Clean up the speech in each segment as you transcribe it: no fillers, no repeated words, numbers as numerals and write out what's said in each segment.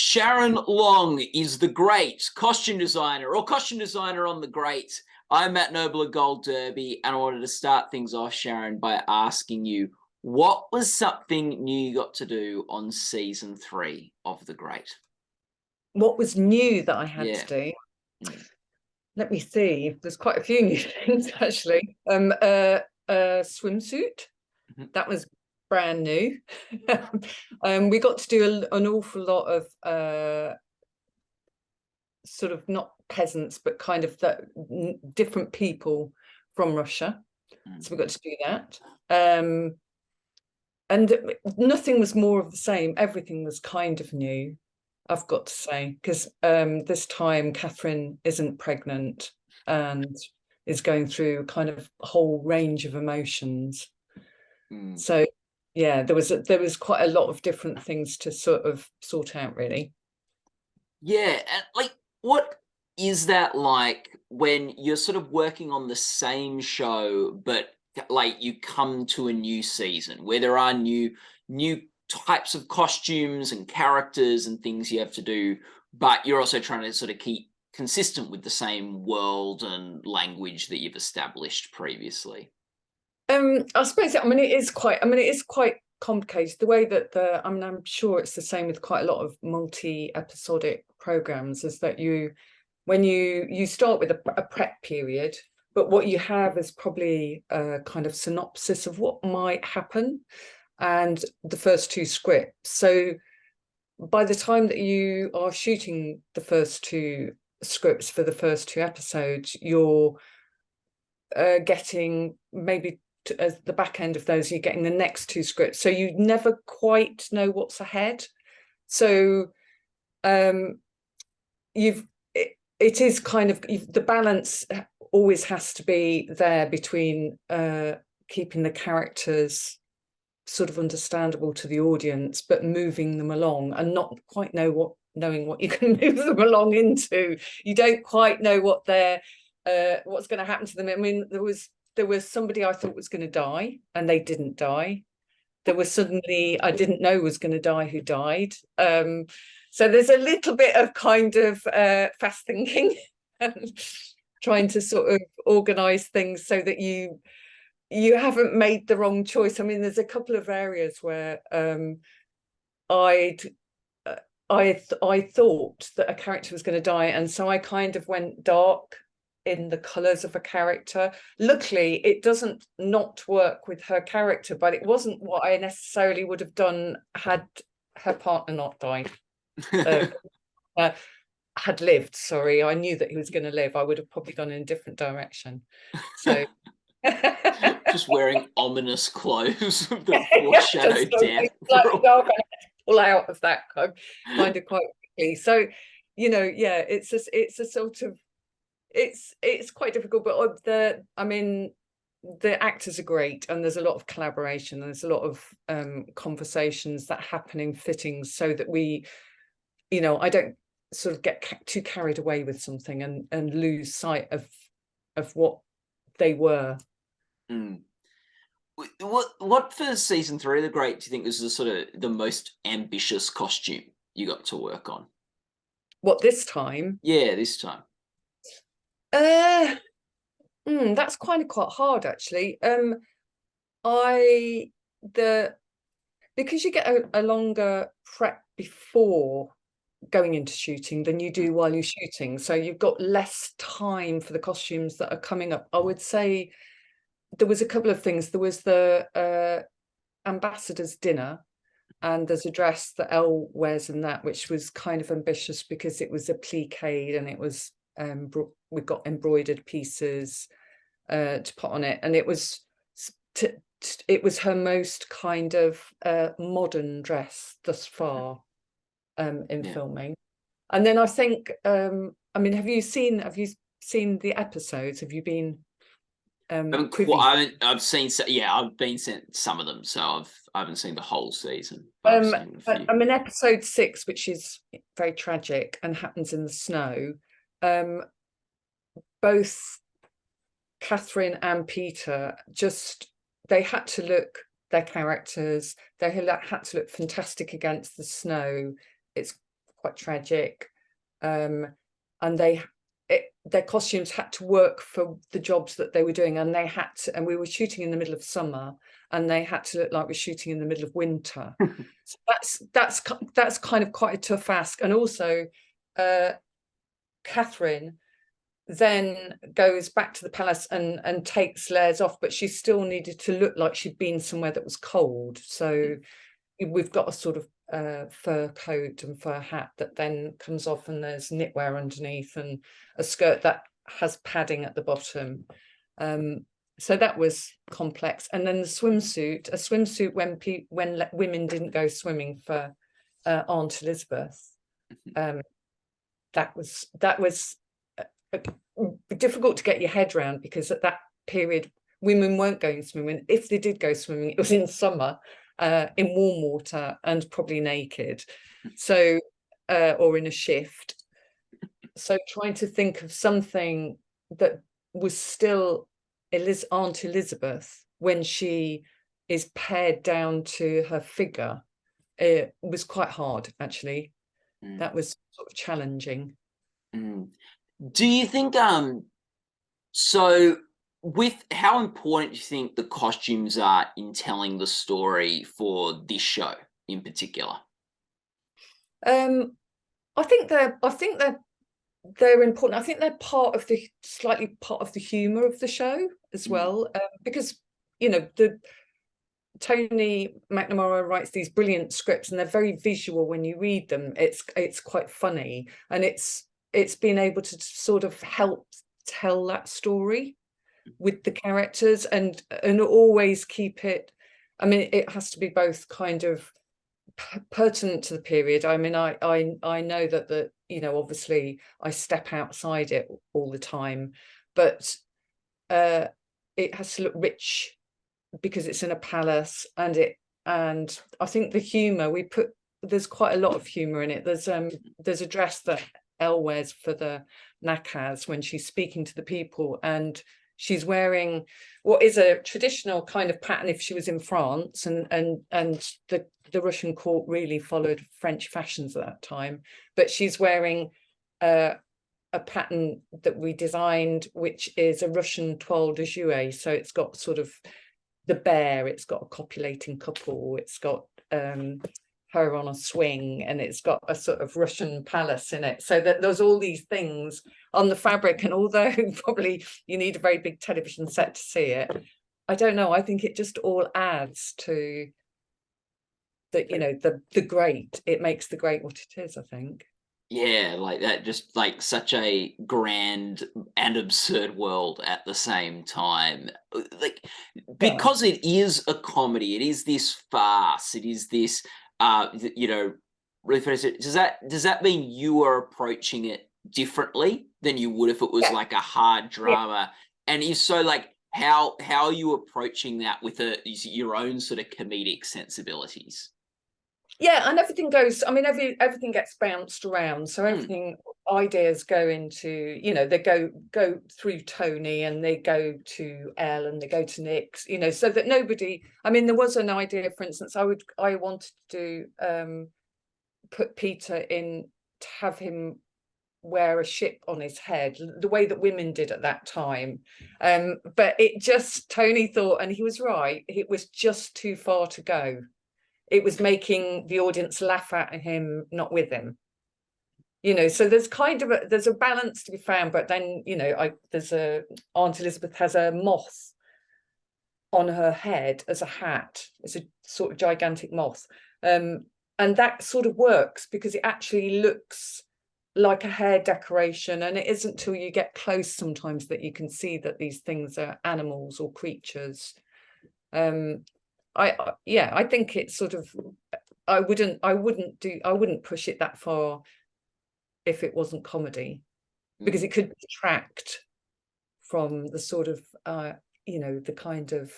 Sharon Long is the great costume designer on the great. I'm Matt Noble of Gold Derby, and I wanted to start things off, Sharon, by asking you, what was something new you got to do on season 3 of The Great? What was new that I had to do? Let me see. There's quite a few new things, actually. A swimsuit. That was brand new. We got to do an awful lot of sort of not peasants, but kind of different people from Russia. So we got to do that. And nothing was more of the same. Everything was kind of new, I've got to say, because this time Catherine isn't pregnant and is going through kind of a whole range of emotions. So yeah, there was quite a lot of different things to sort out, really. Yeah, and like, what is that like when you're sort of working on the same show, but like you come to a new season where there are new types of costumes and characters and things you have to do, but you're also trying to sort of keep consistent with the same world and language that you've established previously? I suppose, it is quite complicated, the way that I'm sure it's the same with quite a lot of multi-episodic programs, is that when you start with a prep period, but what you have is probably a kind of synopsis of what might happen and the first 2 scripts. So by the time that you are shooting the first 2 scripts for the first 2 episodes, you're getting maybe as the back end of those, you're getting the next 2 scripts, so you never quite know what's ahead. So it is kind of, the balance always has to be there between keeping the characters sort of understandable to the audience, but moving them along and not quite knowing what you can move them along into. You don't quite know what what's going to happen to them. I mean, there was somebody I thought was going to die, and they didn't die. There was suddenly I didn't know was going to die who died. So there's a little bit of kind of fast thinking and trying to sort of organize things so that you haven't made the wrong choice. I mean, there's a couple of areas where I thought that a character was going to die, and so I kind of went dark in the colors of a character. Luckily, it doesn't not work with her character, but it wasn't what I necessarily would have done had her partner not died. Had lived, sorry. I knew that he was going to live. I would have probably gone in a different direction. So just wearing ominous clothes that foreshadow death. Like, I'm going to pull out of that kind of quite quickly. So, yeah, it's a sort of, it's quite difficult, but the actors are great, and there's a lot of collaboration, and there's a lot of conversations that happen in fittings, so that I don't sort of get too carried away with something and lose sight of what they were. What for season 3 of The Great do you think was the sort of the most ambitious costume you got to work on? What, this time? Yeah, this time. That's quite hard, actually. Because you get a longer prep before going into shooting than you do while you're shooting, so you've got less time for the costumes that are coming up. I would say there was a couple of things. There was the ambassador's dinner, and there's a dress that Elle wears in that, which was kind of ambitious because it was a pliqué, and it was we got embroidered pieces to put on it, and it was her most kind of modern dress thus far in filming. And then I think have you seen the episodes? Have you been I've seen I've been sent some of them, so I haven't seen the whole season, but I've seen a few. Episode 6, which is very tragic and happens in the snow, both Catherine and Peter they had to look, their characters, they had to look fantastic against the snow. It's quite tragic, and their costumes had to work for the jobs that they were doing, and they had to, and we were shooting in the middle of summer, and they had to look like we're shooting in the middle of winter. So that's kind of quite a tough ask. And also Catherine then goes back to the palace and takes layers off, but she still needed to look like she'd been somewhere that was cold. So we've got a sort of fur coat and fur hat that then comes off, and there's knitwear underneath, and a skirt that has padding at the bottom. So that was complex. And then the swimsuit, a swimsuit when women didn't go swimming for Aunt Elizabeth. That was difficult to get your head around, because at that period women weren't going swimming. If they did go swimming, it was in summer, in warm water, and probably naked, so or in a shift. So trying to think of something that was still Aunt Elizabeth when she is pared down to her figure, it was quite hard, actually. That was sort of challenging. Do you think so with how important do you think the costumes are in telling the story for this show in particular? I think they're important. I think they're slightly part of the humor of the show as well, because the Tony McNamara writes these brilliant scripts, and they're very visual when you read them. It's quite funny, and it's been able to sort of help tell that story with the characters, and always keep it. I mean, it has to be both kind of pertinent to the period. I mean, I know that obviously I step outside it all the time, but it has to look rich because it's in a palace, and I think the humor there's quite a lot of humor in it. There's a dress that Elle wears for the Nakaz when she's speaking to the people, and she's wearing what is a traditional kind of pattern if she was in France, and the Russian court really followed French fashions at that time, but she's wearing a pattern that we designed, which is a Russian toile de jouet. So it's got sort of the bear, it's got a copulating couple, it's got her on a swing, and it's got a sort of Russian palace in it. So that there's all these things on the fabric, and although probably you need a very big television set to see it, I don't know, I think it just all adds to the great. It makes the great what it is, I think. Yeah, like that, just like such a grand and absurd world at the same time. Like, because it is a comedy, it is this farce, it is this really funny. Does that mean you are approaching it differently than you would if it was like a hard drama? And if so, like how are you approaching that with your own sort of comedic sensibilities? Yeah, and everything goes, I mean, everything gets bounced around. So everything, ideas go into, they go through Tony, and they go to Elle, and they go to Nick's, so that nobody, I mean, there was an idea, for instance, I wanted to put Peter in, to have him wear a ship on his head, the way that women did at that time. But Tony thought, and he was right, it was just too far to go. It was making the audience laugh at him, not with him. So there's kind of there's a balance to be found, but then Aunt Elizabeth has a moth on her head as a hat. It's a sort of gigantic moth, and that sort of works because it actually looks like a hair decoration, and it isn't till you get close sometimes that you can see that these things are animals or creatures. I think it's sort of, I wouldn't push it that far if it wasn't comedy, because it could detract from the sort of the kind of,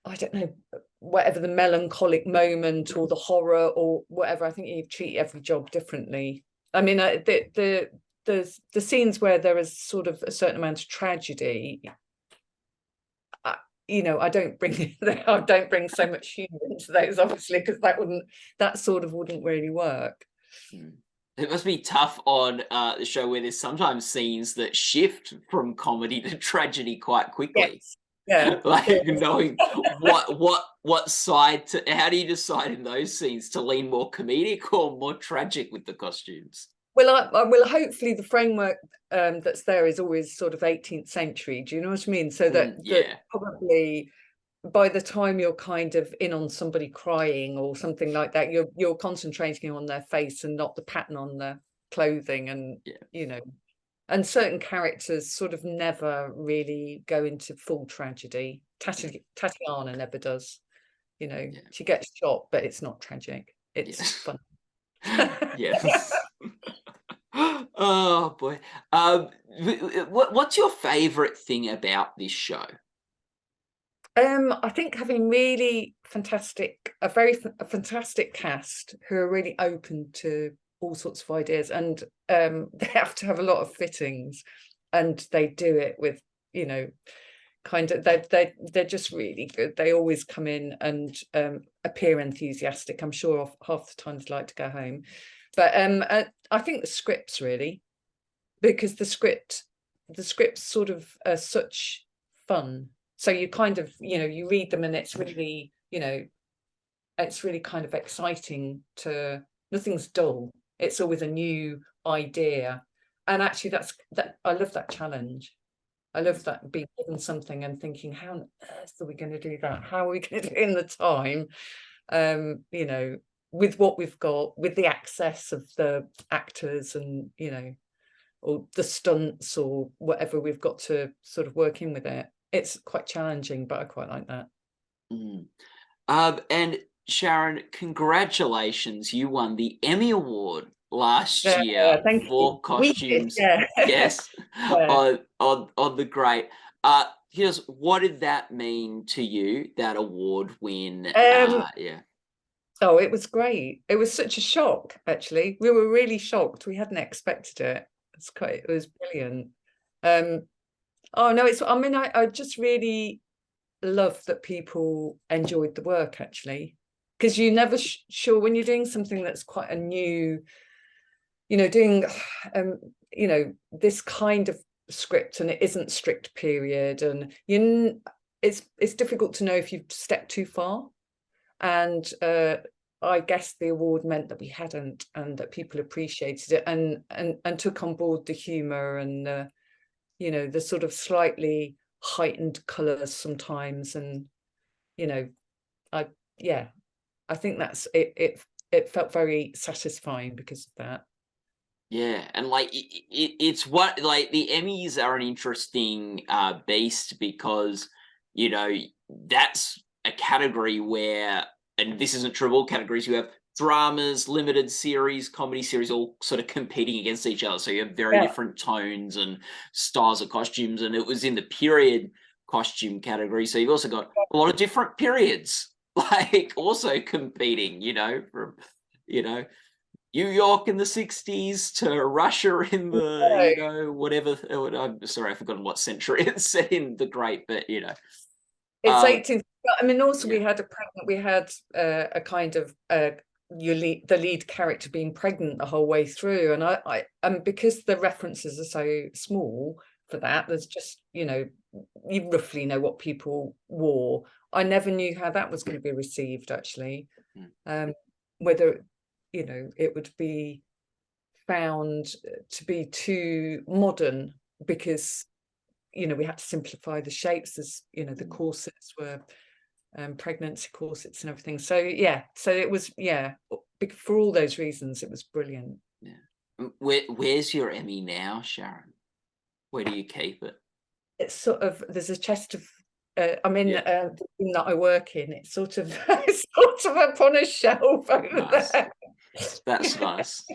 I don't know, whatever the melancholic moment or the horror or whatever. I think you treat every job differently. I mean, the scenes where there is sort of a certain amount of tragedy, I don't bring so much humor into those, obviously, because that sort of wouldn't really work. Mm. It must be tough on the show where there's sometimes scenes that shift from comedy to tragedy quite quickly. Yes. Yeah. Like knowing what side to, how do you decide in those scenes to lean more comedic or more tragic with the costumes? Well, I will hopefully the framework that's there is always sort of 18th century. Do you know what I mean? So that Yeah. probably by the time you're kind of in on somebody crying or something like that, you're concentrating on their face and not the pattern on the clothing, and you know, and certain characters sort of never really go into full tragedy. Tatiana never does. You know, she gets shot, but it's not tragic. It's fun. Yes. Oh boy. What's your favorite thing about this show? I think having really fantastic, a fantastic cast who are really open to all sorts of ideas, and they have to have a lot of fittings, and they do it with, you know, kind of they're just really good. They always come in and appear enthusiastic. I'm sure half the time they'd like to go home, but I think the scripts really, because the scripts sort of are such fun. So you kind of, you know, you read them and it's really, you know, it's really kind of exciting to, nothing's dull. It's always a new idea. And actually that I love that challenge. I love that, being given something and thinking, how on earth are we going to do that? How are we going to do it in the time? You know, with what we've got, with the access of the actors and, you know, or the stunts or whatever we've got to sort of work in with it. It's quite challenging, but I quite like that. And Sharon, congratulations. You won the Emmy Award last year Thank for you. We did, costumes. yeah. Yes, Yeah. on the great. Here's what did that mean to you, that award win? Yeah. Oh, it was great. It was such a shock, actually. We were really shocked. We hadn't expected it. It was brilliant. Oh no, I mean, I just really love that people enjoyed the work, actually, because you're never sure when you're doing something that's quite a new, you know, doing you know, this kind of script, and it isn't strict period, and it's difficult to know if you've stepped too far. And I guess the award meant that we hadn't, and that people appreciated it and took on board the humor and you know, the sort of slightly heightened colors sometimes. And you know, I think that's it felt very satisfying because of that. Yeah, and like it's what, like the Emmys are an interesting beast because, you know, that's a category where, and this isn't true of all categories, you have dramas, limited series, comedy series, all sort of competing against each other. So you have very Yeah. different tones and styles of costumes, and it was in the period costume category. So you've also got a lot of different periods, like also competing, you know, from, you know, New York in the 60s to Russia in the, you know, whatever. I'm sorry, I've forgotten what century it's set in, the great, but you know. It's 18th. I mean, also Yeah. we had a kind of the lead character being pregnant the whole way through, and I because the references are so small for that, there's just, you know, you roughly know what people wore. I never knew how that was going to be received, actually. Whether, you know, it would be found to be too modern, because, you know, we had to simplify the shapes, as you know, the corsets were pregnancy corsets and everything. So yeah, so it was, yeah, for all those reasons it was brilliant. Yeah. Where's your Emmy now, Sharon? Where do you keep it? It's sort of, there's a chest of I'm in the room that I work in. It's sort of it's sort of up on a shelf over there. That's nice.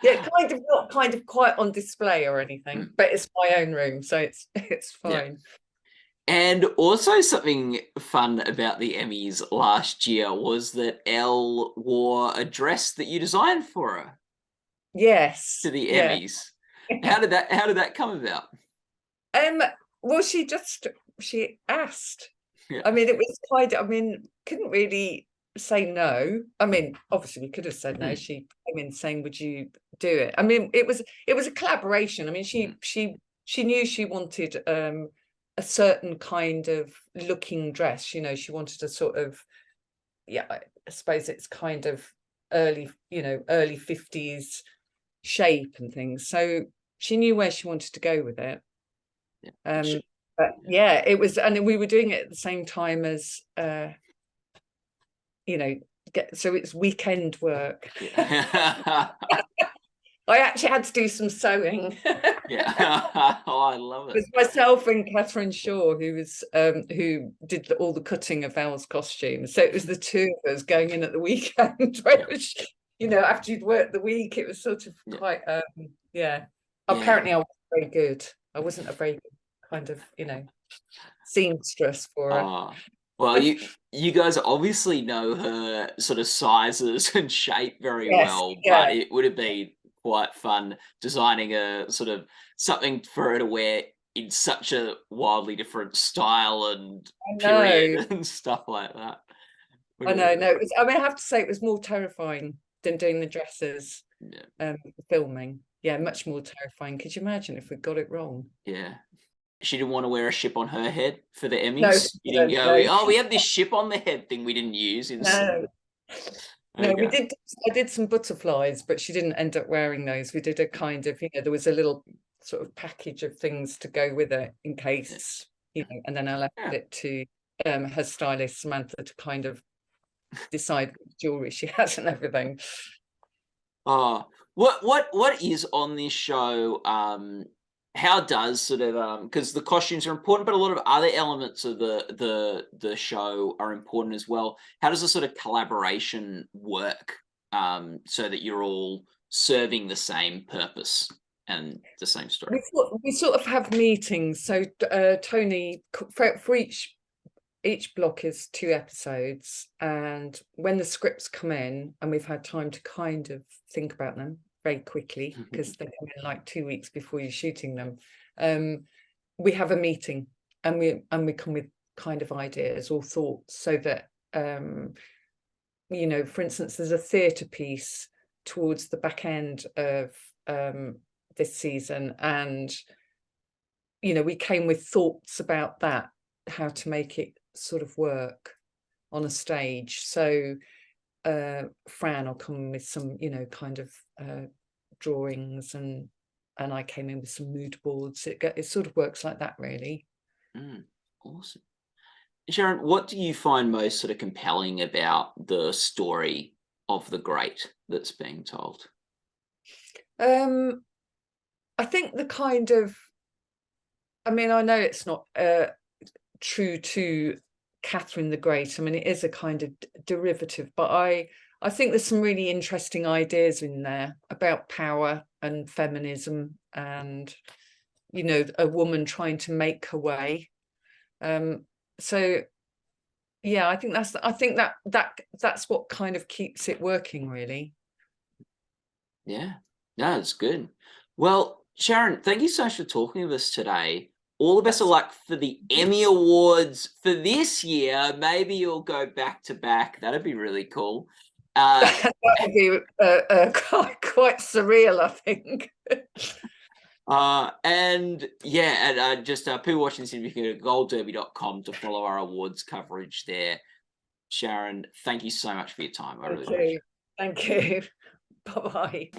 Yeah, kind of, not kind of quite on display or anything, but it's my own room, so it's fine. And also something fun about the Emmys last year was that Elle wore a dress that you designed for her. Yes. To the Yeah. Emmys. How did that come about? Well, she asked. Yeah. I mean, it was quite, I mean, couldn't really say no. I mean, obviously we could have said no. She came in saying, "Would you do it?" I mean, it was a collaboration. I mean, she knew she wanted a certain kind of looking dress. You know, she wanted a sort of, yeah, I suppose it's kind of early 50s shape and things. So she knew where she wanted to go with it. Yeah. But yeah, it was, and we were doing it at the same time as so it's weekend work. Yeah. I actually had to do some sewing. Yeah. Oh, I love It it. was myself and Catherine Shaw who did all the cutting of Elle's costumes. So it was the two of us going in at the weekend. After you'd worked the week, it was sort of quite Apparently I wasn't very good. I wasn't a very good kind of, seamstress for her. Well, you guys obviously know her sort of sizes and shape very well, but it would have been quite fun designing a sort of something for her to wear in such a wildly different style and period and stuff like that. I know, no. I mean, I have to say it was more terrifying than doing the dresses, filming. Yeah, much more terrifying. Could you imagine if we got it wrong? Yeah. She didn't want to wear a ship on her head for the Emmys. No, you didn't go, oh, we have this ship on the head thing we didn't use. No, we did. I did some butterflies, but she didn't end up wearing those. We did a kind of, there was a little sort of package of things to go with it in case, and then I left it to her stylist Samantha to kind of decide which jewelry she has and everything. What is on this show? How does sort of because the costumes are important, but a lot of other elements of the show are important as well. How does the sort of collaboration work so that you're all serving the same purpose and the same story? We sort of have meetings. So Tony, for each block is 2 episodes, and when the scripts come in and we've had time to kind of think about them very quickly, because they come in like 2 weeks before you're shooting them, we have a meeting and we come with kind of ideas or thoughts, so that for instance, there's a theatre piece towards the back end of this season, and we came with thoughts about that, how to make it sort of work on a stage. So Fran will come with some kind of drawings, and I came in with some mood boards. It sort of works like that, really. Awesome. Sharon, what do you find most sort of compelling about the story of The Great that's being told? I think the kind of, I mean, I know it's not true to Catherine the Great. I mean, it is a kind of derivative, but I think there's some really interesting ideas in there about power and feminism, and a woman trying to make her way. So yeah, I think that's what kind of keeps it working, really. Yeah, no, it's good. Well, Sharon, thank you so much for talking with us today. All the best of luck for the Emmy Awards for this year. Maybe you'll go back to back. That'd be really cool. That would be quite surreal, I think. Just people watching this interview, you can go to goldderby.com to follow our awards coverage there. Sharon, thank you so much for your time. I really appreciate it. Thank you. Bye-bye.